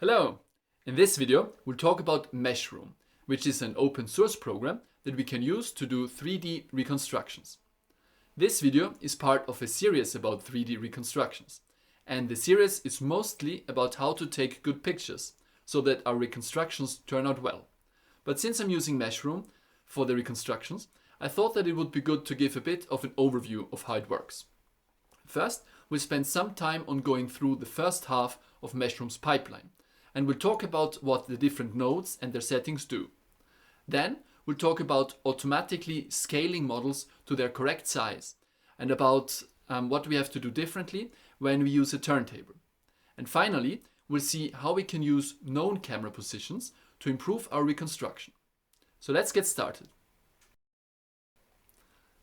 Hello! In this video, we'll talk about Meshroom, which is an open source program that we can use to do 3D reconstructions. This video is part of a series about 3D reconstructions, and the series is mostly about how to take good pictures so that our reconstructions turn out well. But since I'm using Meshroom for the reconstructions, I thought that it would be good to give a bit of an overview of how it works. First, we'll spend some time on going through the first half of Meshroom's pipeline, and we'll talk about what the different nodes and their settings do. Then we'll talk about automatically scaling models to their correct size and about what we have to do differently when we use a turntable. And finally, we'll see how we can use known camera positions to improve our reconstruction. So let's get started.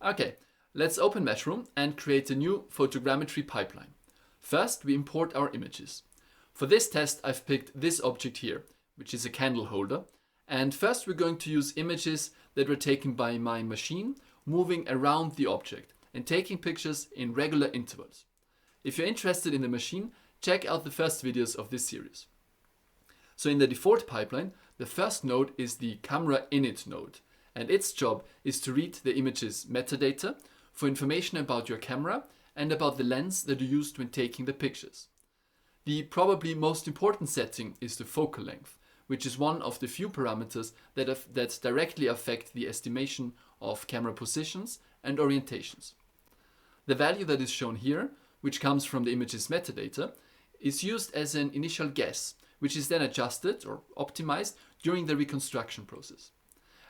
Okay, let's open Meshroom and create a new photogrammetry pipeline. First, we import our images. For this test, I've picked this object here, which is a candle holder. And first, we're going to use images that were taken by my machine, moving around the object and taking pictures in regular intervals. If you're interested in the machine, check out the first videos of this series. So in the default pipeline, the first node is the CameraInit node, and its job is to read the image's metadata for information about your camera and about the lens that you used when taking the pictures. The probably most important setting is the focal length, which is one of the few parameters that directly affect the estimation of camera positions and orientations. The value that is shown here, which comes from the image's metadata, is used as an initial guess, which is then adjusted or optimized during the reconstruction process.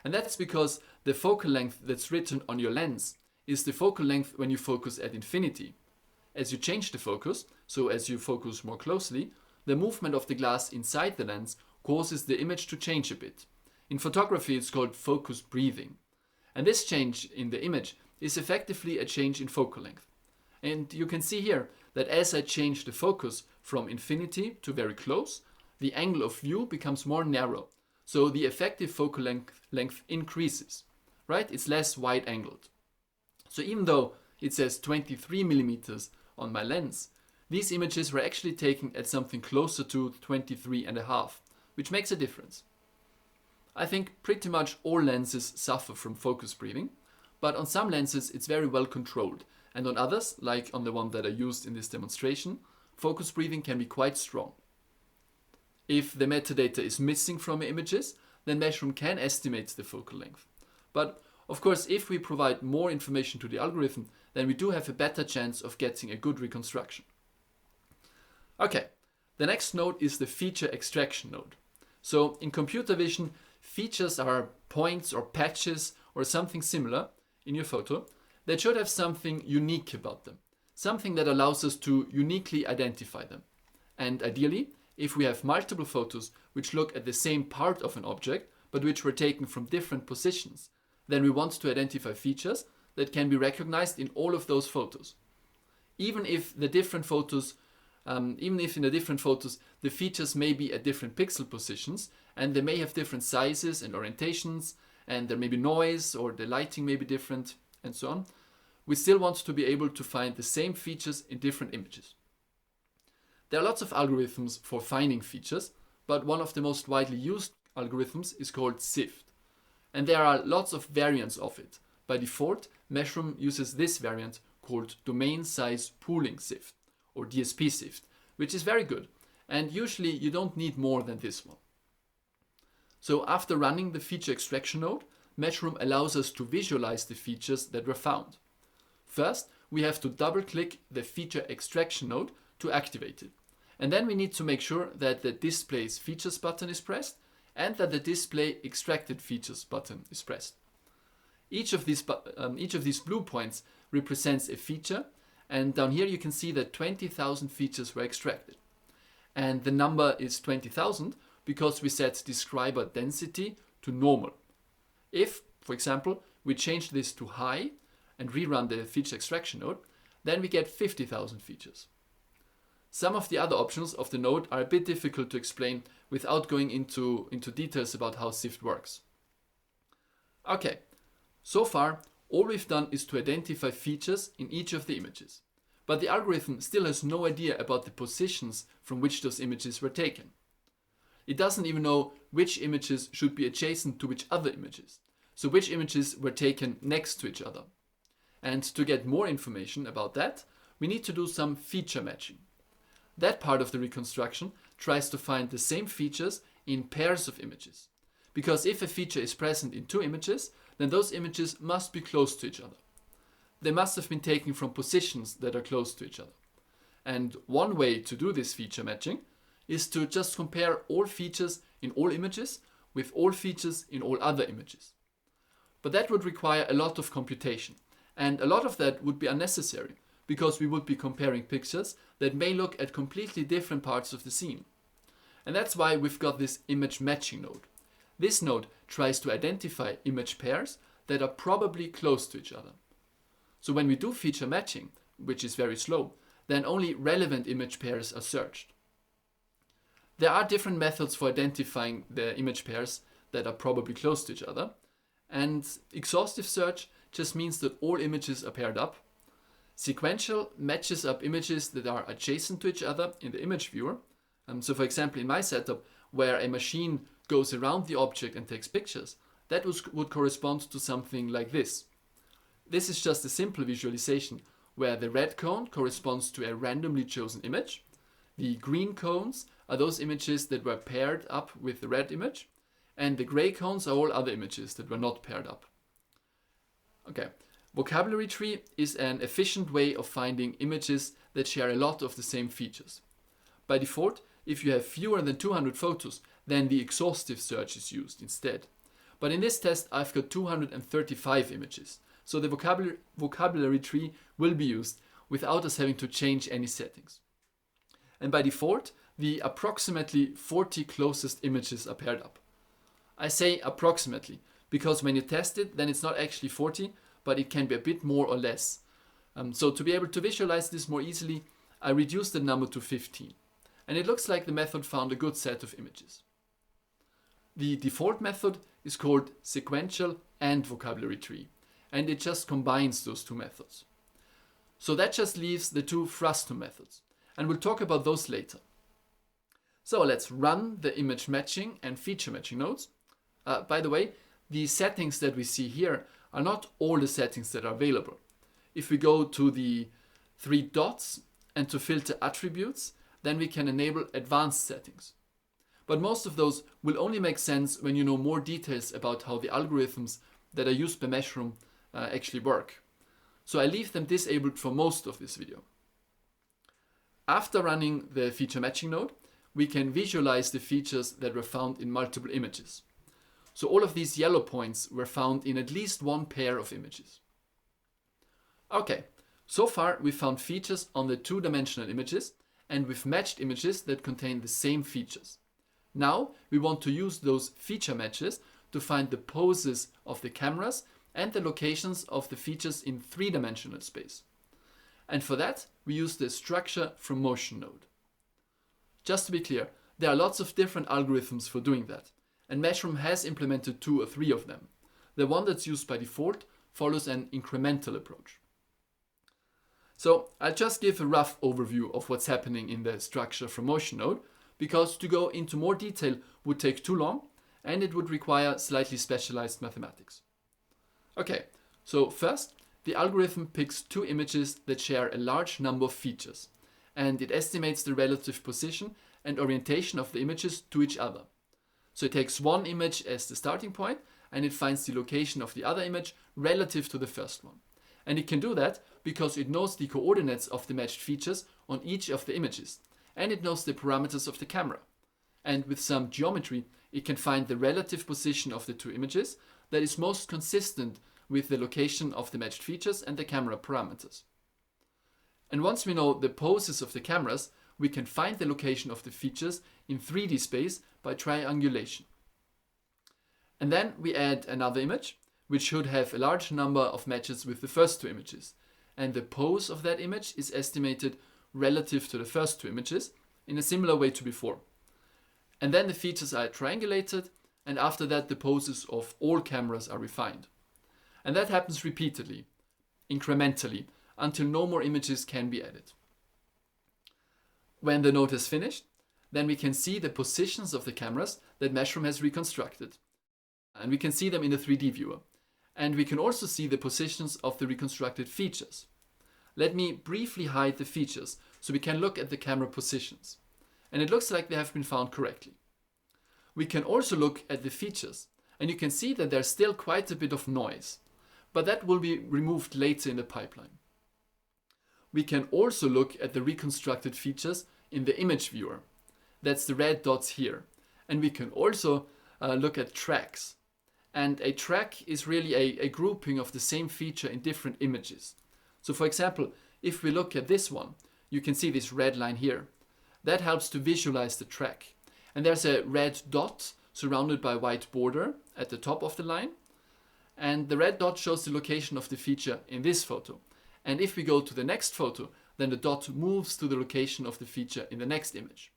And that's because the focal length that's written on your lens is the focal length when you focus at infinity. As you change the focus, so as you focus more closely, the movement of the glass inside the lens causes the image to change a bit. In photography, it's called focus breathing. And this change in the image is effectively a change in focal length. And you can see here that as I change the focus from infinity to very close, the angle of view becomes more narrow. So the effective focal length increases, right? It's less wide angled. So even though it says 23 millimeters on my lens, these images were actually taken at something closer to 23.5, which makes a difference. I think pretty much all lenses suffer from focus breathing, but on some lenses it's very well controlled, and on others, like on the one that I used in this demonstration, focus breathing can be quite strong. If the metadata is missing from images, then Meshroom can estimate the focal length. But of course, if we provide more information to the algorithm, then we do have a better chance of getting a good reconstruction. Okay, the next node is the FeatureExtraction node. So in computer vision, features are points or patches or something similar in your photo that should have something unique about them, something that allows us to uniquely identify them. And ideally, if we have multiple photos which look at the same part of an object, but which were taken from different positions, then we want to identify features that can be recognized in all of those photos. Even if in the different photos the features may be at different pixel positions and they may have different sizes and orientations, and there may be noise or the lighting may be different and so on, we still want to be able to find the same features in different images. There are lots of algorithms for finding features, but one of the most widely used algorithms is called SIFT. And there are lots of variants of it. By default, Meshroom uses this variant called Domain Size Pooling SIFT, or DSP SIFT, which is very good. And usually you don't need more than this one. So after running the feature extraction node, Meshroom allows us to visualize the features that were found. First, we have to double-click the feature extraction node to activate it. And then we need to make sure that the Displays Features button is pressed and that the Display Extracted Features button is pressed. Each of these blue points represents a feature, and down here you can see that 20,000 features were extracted. And the number is 20,000 because we set describer density to normal. If, for example, we change this to high and rerun the feature extraction node, then we get 50,000 features. Some of the other options of the node are a bit difficult to explain without going into details about how SIFT works. Okay, so far all we've done is to identify features in each of the images. But the algorithm still has no idea about the positions from which those images were taken. It doesn't even know which images should be adjacent to which other images, so which images were taken next to each other. And to get more information about that, we need to do some feature matching. That part of the reconstruction tries to find the same features in pairs of images. Because if a feature is present in two images, then those images must be close to each other. They must have been taken from positions that are close to each other. And one way to do this feature matching is to just compare all features in all images with all features in all other images. But that would require a lot of computation, and a lot of that would be unnecessary because we would be comparing pictures that may look at completely different parts of the scene. And that's why we've got this image matching node. This node tries to identify image pairs that are probably close to each other. So when we do feature matching, which is very slow, then only relevant image pairs are searched. There are different methods for identifying the image pairs that are probably close to each other, and exhaustive search just means that all images are paired up. Sequential matches up images that are adjacent to each other in the image viewer. So for example, in my setup, where a machine goes around the object and takes pictures, that would correspond to something like this. This is just a simple visualization where the red cone corresponds to a randomly chosen image. The green cones are those images that were paired up with the red image, and the gray cones are all other images that were not paired up. Okay, vocabulary tree is an efficient way of finding images that share a lot of the same features. By default, if you have fewer than 200 photos, then the exhaustive search is used instead. But in this test, I've got 235 images, so the vocabulary tree will be used without us having to change any settings. And by default, the approximately 40 closest images are paired up. I say approximately, because when you test it, then it's not actually 40, but it can be a bit more or less. So to be able to visualize this more easily, I reduced the number to 15. And it looks like the method found a good set of images. The default method is called sequential and vocabulary tree, and it just combines those two methods. So that just leaves the two frustum methods, and we'll talk about those later. So let's run the image matching and feature matching nodes. By the way, the settings that we see here are not all the settings that are available. If we go to the three dots and to filter attributes, then we can enable advanced settings. But most of those will only make sense when you know more details about how the algorithms that are used by Meshroom actually work. So I leave them disabled for most of this video. After running the feature matching node, we can visualize the features that were found in multiple images. So all of these yellow points were found in at least one pair of images. Okay, so far we found features on the two-dimensional images, and we've matched images that contain the same features. Now we want to use those feature matches to find the poses of the cameras and the locations of the features in three-dimensional space. And for that, we use the StructureFromMotion node. Just to be clear, there are lots of different algorithms for doing that, and Meshroom has implemented 2 or 3 of them. The one that's used by default follows an incremental approach. So I'll just give a rough overview of what's happening in the StructureFromMotion node, because to go into more detail would take too long and it would require slightly specialized mathematics. Okay, so first, the algorithm picks 2 images that share a large number of features, and it estimates the relative position and orientation of the images to each other. So it takes one image as the starting point and it finds the location of the other image relative to the first one. And it can do that because it knows the coordinates of the matched features on each of the images, and it knows the parameters of the camera. And with some geometry, it can find the relative position of the 2 images that is most consistent with the location of the matched features and the camera parameters. And once we know the poses of the cameras, we can find the location of the features in 3D space by triangulation. And then we add another image, which should have a large number of matches with the first 2 images. And the pose of that image is estimated relative to the first 2 images in a similar way to before. And then the features are triangulated, and after that the poses of all cameras are refined. And that happens repeatedly, incrementally, until no more images can be added. When the node is finished, then we can see the positions of the cameras that Meshroom has reconstructed. And we can see them in the 3D viewer. And we can also see the positions of the reconstructed features. Let me briefly hide the features so we can look at the camera positions. And it looks like they have been found correctly. We can also look at the features, and you can see that there's still quite a bit of noise, but that will be removed later in the pipeline. We can also look at the reconstructed features in the image viewer. That's the red dots here. And we can also look at tracks. And a track is really a grouping of the same feature in different images. So for example, if we look at this one, you can see this red line here. That helps to visualize the track. And there's a red dot surrounded by a white border at the top of the line. And the red dot shows the location of the feature in this photo. And if we go to the next photo, then the dot moves to the location of the feature in the next image.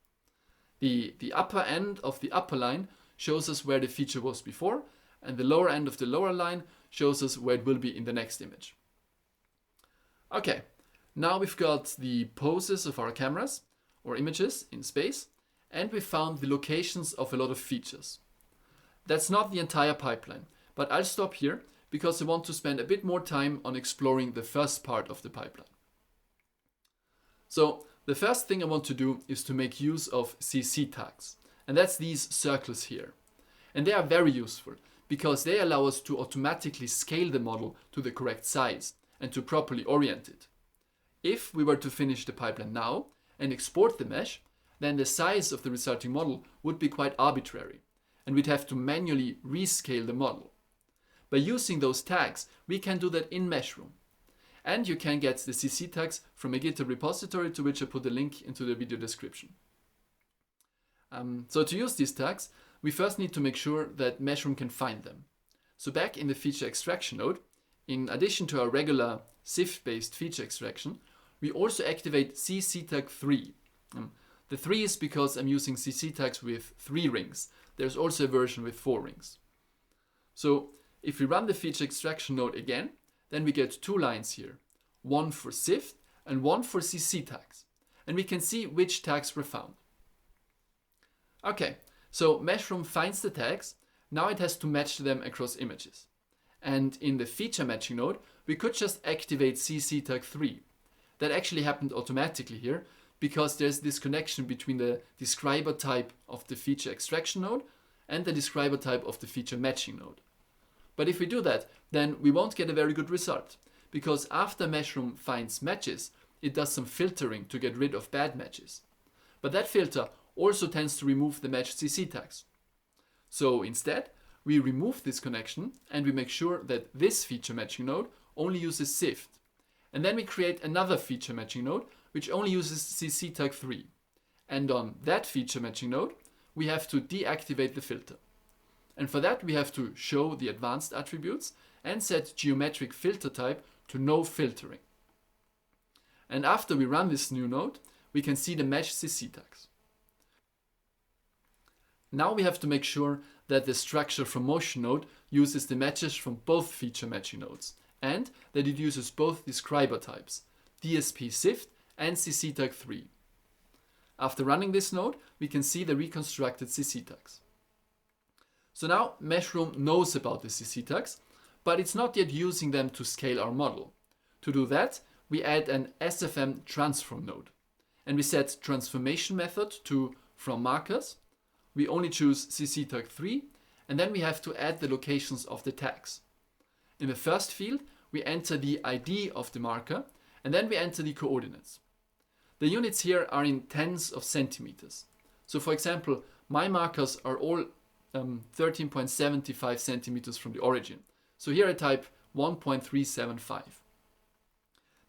The upper end of the upper line shows us where the feature was before, and the lower end of the lower line shows us where it will be in the next image. Okay, now we've got the poses of our cameras or images in space, and we found the locations of a lot of features. That's not the entire pipeline, but I'll stop here because I want to spend a bit more time on exploring the first part of the pipeline. So the first thing I want to do is to make use of CCTags, and that's these circles here. And they are very useful because they allow us to automatically scale the model to the correct size and to properly orient it. If we were to finish the pipeline now and export the mesh, then the size of the resulting model would be quite arbitrary, and we'd have to manually rescale the model. By using those tags, we can do that in Meshroom. And you can get the CC tags from a GitHub repository, to which I put a link into the video description. So to use these tags, we first need to make sure that Meshroom can find them. So back in the feature extraction node, in addition to our regular SIF-based feature extraction, we also activate CCTag3. The 3 is because I'm using CCTags with 3 rings. There's also a version with 4 rings. So if we run the feature extraction node again, then we get 2 lines here, one for SIF and one for CC tags. And we can see which tags were found. Okay, so Meshroom finds the tags. Now it has to match them across images. And in the feature matching node, we could just activate CCTag3. That actually happened automatically here because there's this connection between the describer type of the feature extraction node and the describer type of the feature matching node. But if we do that, then we won't get a very good result, because after Meshroom finds matches, it does some filtering to get rid of bad matches. But that filter also tends to remove the matched CC tags. So instead, we remove this connection and we make sure that this feature matching node only uses SIFT. And then we create another feature matching node which only uses CCTag3. And on that feature matching node, we have to deactivate the filter. And for that, we have to show the advanced attributes and set geometric filter type to no filtering. And after we run this new node, we can see the matched CC tags. Now we have to make sure that the StructureFromMotion node uses the matches from both feature matching nodes, and that it uses both describer types, DSP SIFT and CCTag3. After running this node, we can see the reconstructed CC tags. So now Meshroom knows about the CC tags, but it's not yet using them to scale our model. To do that, we add an SFM transform node, and we set transformation method to from markers. We only choose CCTag3, and then we have to add the locations of the tags. In the first field, we enter the ID of the marker, and then we enter the coordinates. The units here are in tens of centimeters. So for example, my markers are all 13.75 centimeters from the origin. So here I type 1.375.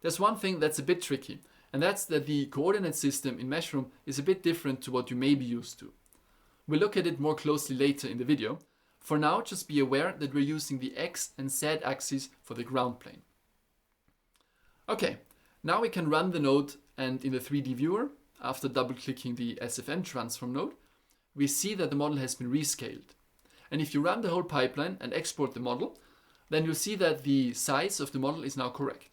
There's one thing that's a bit tricky, and that's that the coordinate system in Meshroom is a bit different to what you may be used to. We'll look at it more closely later in the video. For now, just be aware that we're using the X and Z axes for the ground plane. Okay, now we can run the node, and in the 3D viewer, after double-clicking the SFM transform node, we see that the model has been rescaled. And if you run the whole pipeline and export the model, then you'll see that the size of the model is now correct.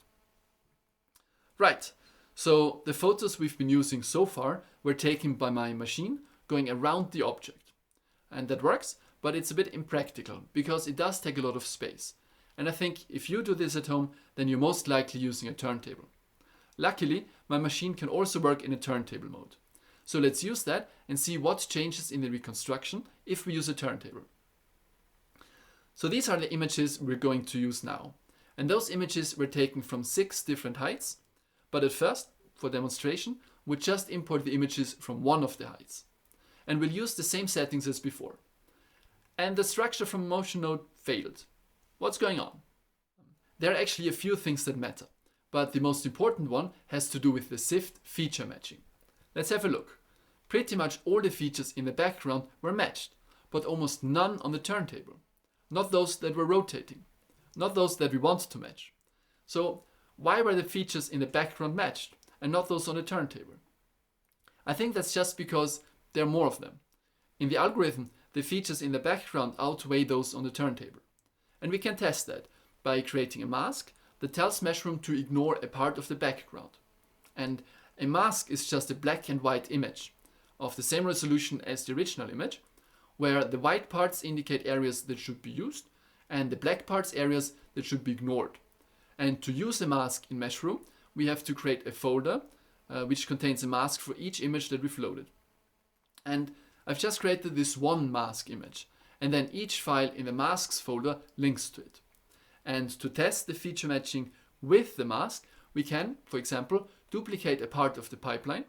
Right, so the photos we've been using so far were taken by my machine going around the object. And that works, but it's a bit impractical because it does take a lot of space. And I think if you do this at home, then you're most likely using a turntable. Luckily, my machine can also work in a turntable mode. So let's use that and see what changes in the reconstruction if we use a turntable. So these are the images we're going to use now. And those images were taken from 6 different heights. But at first, for demonstration, we'll just import the images from one of the heights. And we'll use the same settings as before. And the StructureFromMotion node failed. What's going on? There are actually a few things that matter, but the most important one has to do with the SIFT feature matching. Let's have a look. Pretty much all the features in the background were matched, but almost none on the turntable. Not those that were rotating, not those that we want to match. So why were the features in the background matched and not those on the turntable? I think that's just because there are more of them. In the algorithm, the features in the background outweigh those on the turntable. And we can test that by creating a mask that tells Meshroom to ignore a part of the background. And a mask is just a black and white image of the same resolution as the original image, where the white parts indicate areas that should be used and the black parts areas that should be ignored. And to use a mask in Meshroom, we have to create a folder which contains a mask for each image that we've loaded. And I've just created this one mask image, and then each file in the masks folder links to it. And to test the feature matching with the mask, we can, for example, duplicate a part of the pipeline,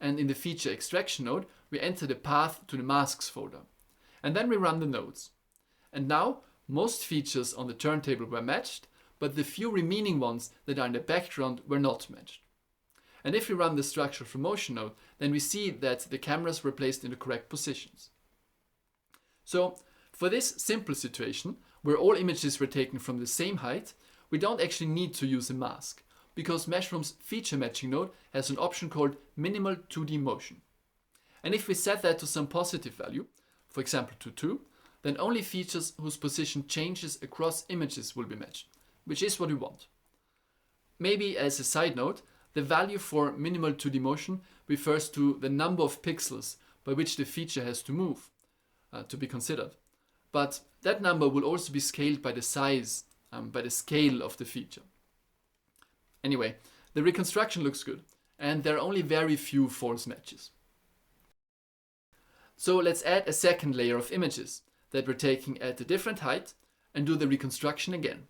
and in the feature extraction node, we enter the path to the masks folder. And then we run the nodes. And now, most features on the turntable were matched, but the few remaining ones that are in the background were not matched. And if we run the StructureFromMotion node, then we see that the cameras were placed in the correct positions. So, for this simple situation, where all images were taken from the same height, we don't actually need to use a mask, because Meshroom's feature matching node has an option called minimal 2D motion. And if we set that to some positive value, for example to 2, then only features whose position changes across images will be matched, which is what we want. Maybe as a side note, the value for minimal 2D motion refers to the number of pixels by which the feature has to move to be considered. But that number will also be scaled by the size, by the scale of the feature. Anyway, the reconstruction looks good, and there are only very few false matches. So let's add a second layer of images that we're taking at a different height and do the reconstruction again.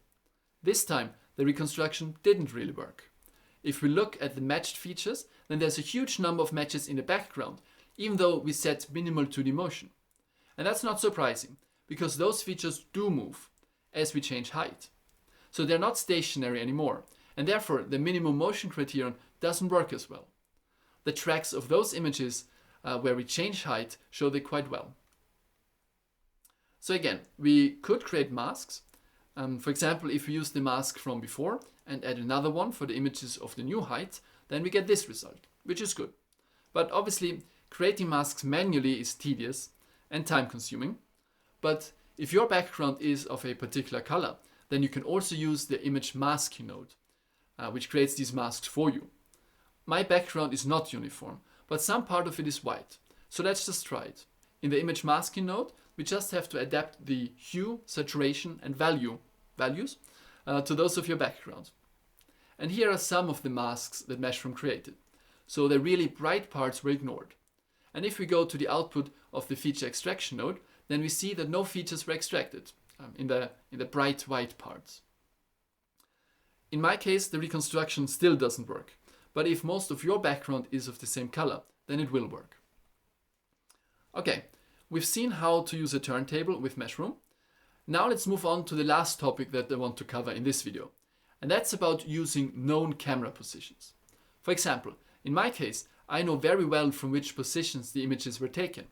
This time, the reconstruction didn't really work. If we look at the matched features, then there's a huge number of matches in the background, even though we set minimal 2D motion. And that's not surprising, because those features do move as we change height. So they're not stationary anymore, and therefore the minimum motion criterion doesn't work as well. The tracks of those images where we change height show they quite well. So again, we could create masks. For example, if we use the mask from before and add another one for the images of the new height, then we get this result, which is good. But obviously, creating masks manually is tedious and time consuming. But if your background is of a particular color, then you can also use the ImageMatching node, which creates these masks for you. My background is not uniform, but some part of it is white. So let's just try it. In the ImageMatching node, we just have to adapt the hue, saturation, and values to those of your background. And here are some of the masks that Meshroom created. So the really bright parts were ignored. And if we go to the output of the feature extraction node, then we see that no features were extracted in the bright white parts. In my case, the reconstruction still doesn't work. But if most of your background is of the same color, then it will work. Okay, we've seen how to use a turntable with Meshroom. Now let's move on to the last topic that I want to cover in this video. And that's about using known camera positions. For example, in my case, I know very well from which positions the images were taken.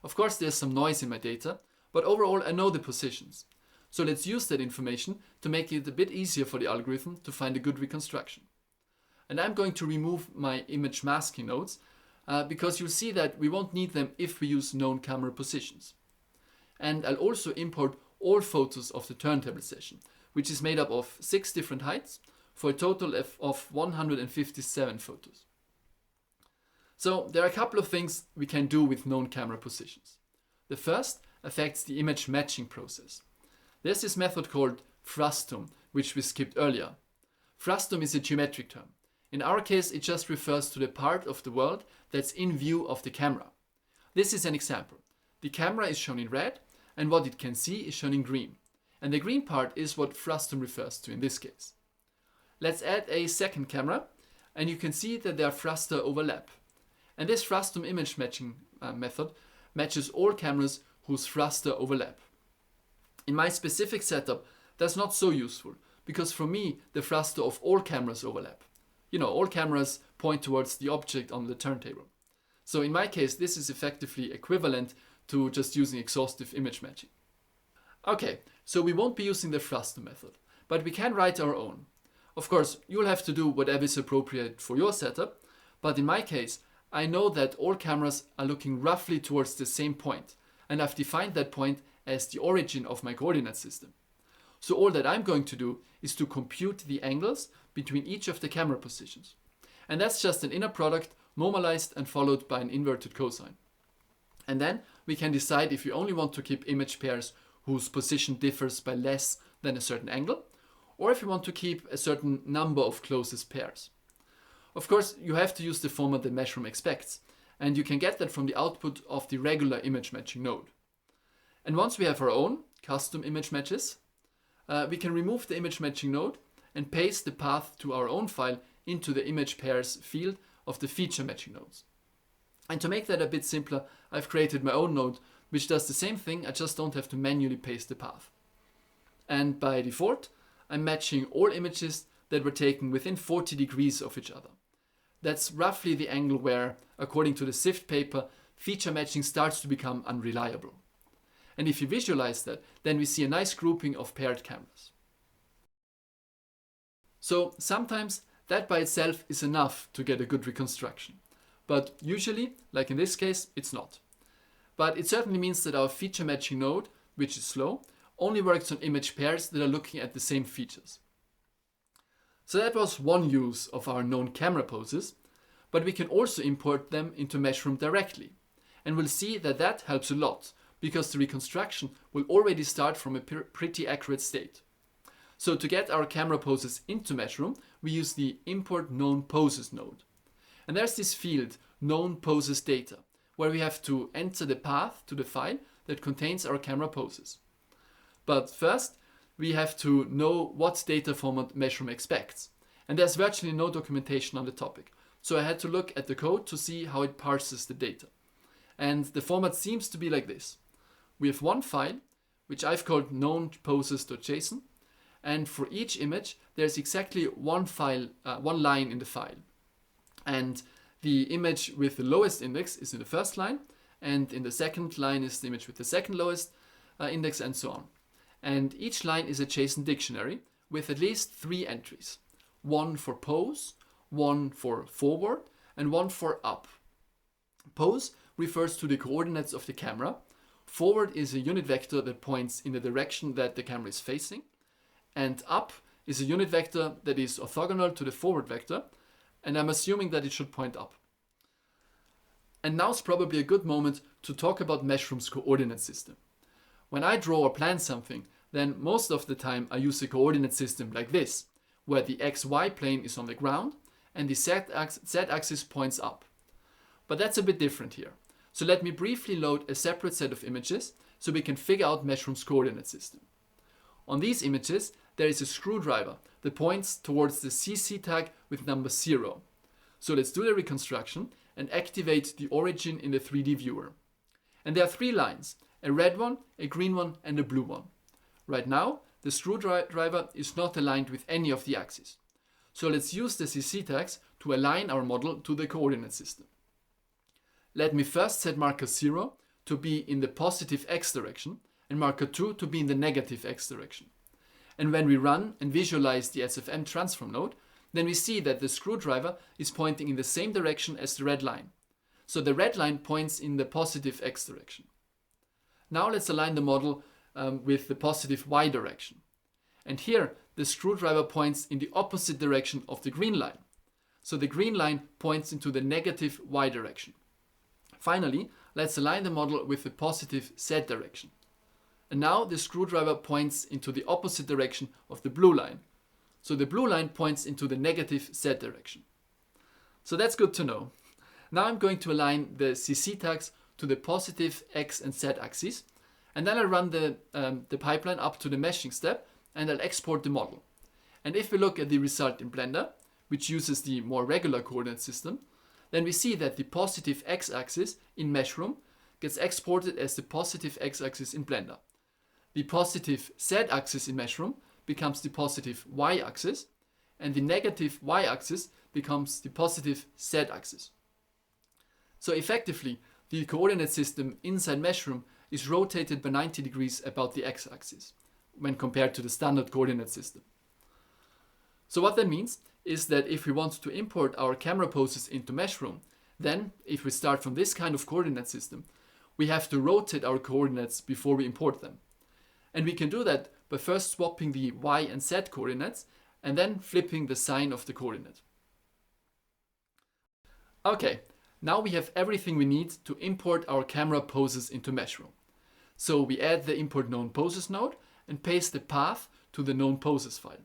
Of course, there's some noise in my data, but overall I know the positions. So let's use that information to make it a bit easier for the algorithm to find a good reconstruction. And I'm going to remove my image masking nodes because you'll see that we won't need them if we use known camera positions. And I'll also import all photos of the turntable session, which is made up of 6 different heights for a total of 157 photos. So there are a couple of things we can do with known camera positions. The first affects the image matching process. There's this method called frustum, which we skipped earlier. Frustum is a geometric term. In our case, it just refers to the part of the world that's in view of the camera. This is an example. The camera is shown in red, and what it can see is shown in green. And the green part is what frustum refers to in this case. Let's add a second camera, and you can see that their thruster overlap. And this frustum image matching method matches all cameras whose thruster overlap. In my specific setup, that's not so useful, because for me, the thruster of all cameras overlap. You know, all cameras point towards the object on the turntable. So in my case, this is effectively equivalent to just using exhaustive image matching. Okay, so we won't be using the frustum method, but we can write our own. Of course, you'll have to do whatever is appropriate for your setup, but in my case, I know that all cameras are looking roughly towards the same point, and I've defined that point as the origin of my coordinate system. So all that I'm going to do is to compute the angles between each of the camera positions. And that's just an inner product normalized and followed by an inverted cosine. And then we can decide if we only want to keep image pairs whose position differs by less than a certain angle, or if we want to keep a certain number of closest pairs. Of course, you have to use the format that Meshroom expects, and you can get that from the output of the regular image matching node. And once we have our own custom image matches, we can remove the image matching node and paste the path to our own file into the image pairs field of the feature matching nodes. And to make that a bit simpler, I've created my own node which does the same thing, I just don't have to manually paste the path. And by default, I'm matching all images that were taken within 40 degrees of each other. That's roughly the angle where, according to the SIFT paper, feature matching starts to become unreliable. And if you visualize that, then we see a nice grouping of paired cameras. So sometimes that by itself is enough to get a good reconstruction. But usually, like in this case, it's not. But it certainly means that our feature matching node, which is slow, only works on image pairs that are looking at the same features. So that was one use of our known camera poses, but we can also import them into Meshroom directly. And we'll see that that helps a lot, because the reconstruction will already start from a pretty accurate state. So to get our camera poses into Meshroom, we use the ImportKnownPoses node. And there's this field, known poses data, where we have to enter the path to the file that contains our camera poses. But first, we have to know what data format Meshroom expects. And there's virtually no documentation on the topic. So I had to look at the code to see how it parses the data. And the format seems to be like this. We have one file, which I've called knownPoses.json. And for each image, there's exactly one line in the file. And the image with the lowest index is in the first line, and in the second line is the image with the second lowest index, and so on. And each line is a JSON dictionary with at least 3 entries. One for pose, one for forward, and one for up. Pose refers to the coordinates of the camera. Forward is a unit vector that points in the direction that the camera is facing. And up is a unit vector that is orthogonal to the forward vector, and I'm assuming that it should point up. And now's probably a good moment to talk about Meshroom's coordinate system. When I draw or plan something, then most of the time I use a coordinate system like this, where the XY plane is on the ground and the Z-axis points up. But that's a bit different here. So let me briefly load a separate set of images so we can figure out Meshroom's coordinate system. On these images, there is a screwdriver that points towards the CC tag with number 0. So let's do the reconstruction and activate the origin in the 3D viewer. And there are 3 lines, a red one, a green one, and a blue one. Right now, the screwdriver is not aligned with any of the axes. So let's use the CCTags to align our model to the coordinate system. Let me first set marker 0 to be in the positive x direction and marker 2 to be in the negative x direction. And when we run and visualize the SFM transform node, then we see that the screwdriver is pointing in the same direction as the red line. So the red line points in the positive x direction. Now let's align the model with the positive y direction. And here the screwdriver points in the opposite direction of the green line. So the green line points into the negative y direction. Finally, let's align the model with the positive z direction. And now the screwdriver points into the opposite direction of the blue line. So the blue line points into the negative z direction. So that's good to know. Now I'm going to align the CCTags to the positive x and z axes. And then I'll run the pipeline up to the meshing step and I'll export the model. And if we look at the result in Blender, which uses the more regular coordinate system, then we see that the positive x-axis in Meshroom gets exported as the positive x-axis in Blender. The positive z-axis in Meshroom becomes the positive y-axis, and the negative y-axis becomes the positive z-axis. So effectively, the coordinate system inside Meshroom is rotated by 90 degrees about the x-axis when compared to the standard coordinate system. So what that means is that if we want to import our camera poses into Meshroom, then if we start from this kind of coordinate system, we have to rotate our coordinates before we import them. And we can do that by first swapping the y and z coordinates and then flipping the sign of the coordinate. Okay, now we have everything we need to import our camera poses into Meshroom. So we add the ImportKnownPoses node and paste the path to the known poses file.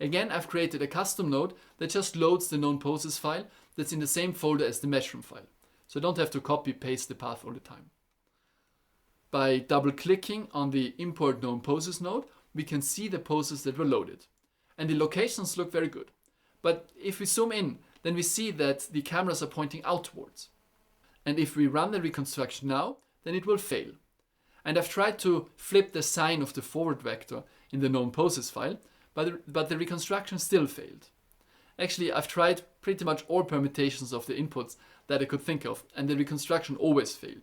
Again, I've created a custom node that just loads the known poses file that's in the same folder as the Meshroom file. So I don't have to copy paste the path all the time. By double clicking on the ImportKnownPoses node, we can see the poses that were loaded. And the locations look very good. But if we zoom in, then we see that the cameras are pointing outwards. And if we run the reconstruction now, then it will fail. And I've tried to flip the sign of the forward vector in the known poses file, but the reconstruction still failed. Actually, I've tried pretty much all permutations of the inputs that I could think of, and the reconstruction always failed.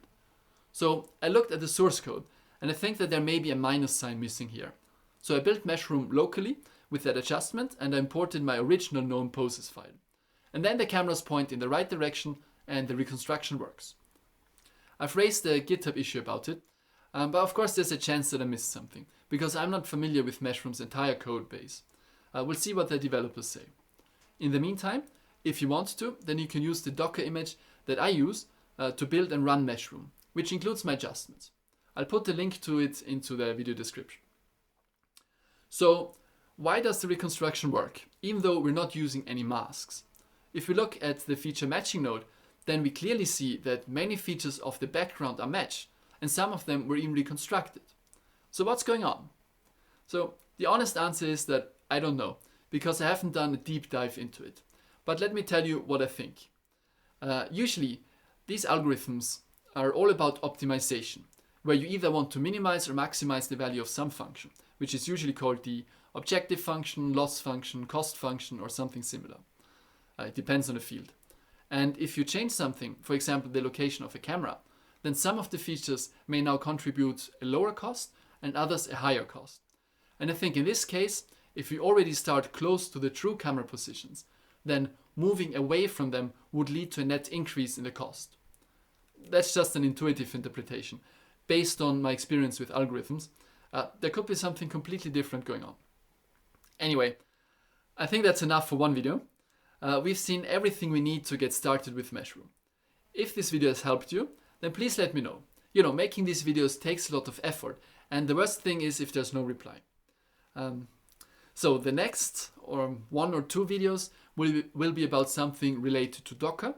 So I looked at the source code, and I think that there may be a minus sign missing here. So I built Meshroom locally with that adjustment, and I imported my original known poses file. And then the cameras point in the right direction, and the reconstruction works. I've raised a GitHub issue about it, but of course there's a chance that I missed something, because I'm not familiar with Meshroom's entire code base. We'll see what the developers say. In the meantime, if you want to, then you can use the Docker image that I use to build and run Meshroom, which includes my adjustments. I'll put the link to it into the video description. So why does the reconstruction work, even though we're not using any masks? If we look at the feature matching node, then we clearly see that many features of the background are matched, and some of them were even reconstructed. So what's going on? So the honest answer is that I don't know, because I haven't done a deep dive into it. But let me tell you what I think. Usually, these algorithms are all about optimization, where you either want to minimize or maximize the value of some function, which is usually called the objective function, loss function, cost function, or something similar. It depends on the field. And if you change something, for example, the location of a camera, then some of the features may now contribute a lower cost and others a higher cost. And I think in this case, if we already start close to the true camera positions, then moving away from them would lead to a net increase in the cost. That's just an intuitive interpretation. Based on my experience with algorithms, there could be something completely different going on. Anyway, I think that's enough for one video. We've seen everything we need to get started with Meshroom. If this video has helped you, then please let me know. You know, making these videos takes a lot of effort, and the worst thing is if there's no reply. So the next or 1 or 2 videos will be about something related to Docker,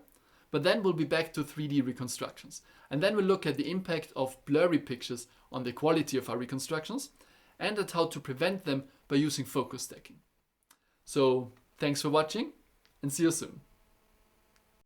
but then we'll be back to 3D reconstructions. And then we'll look at the impact of blurry pictures on the quality of our reconstructions and at how to prevent them by using focus stacking. So thanks for watching and see you soon.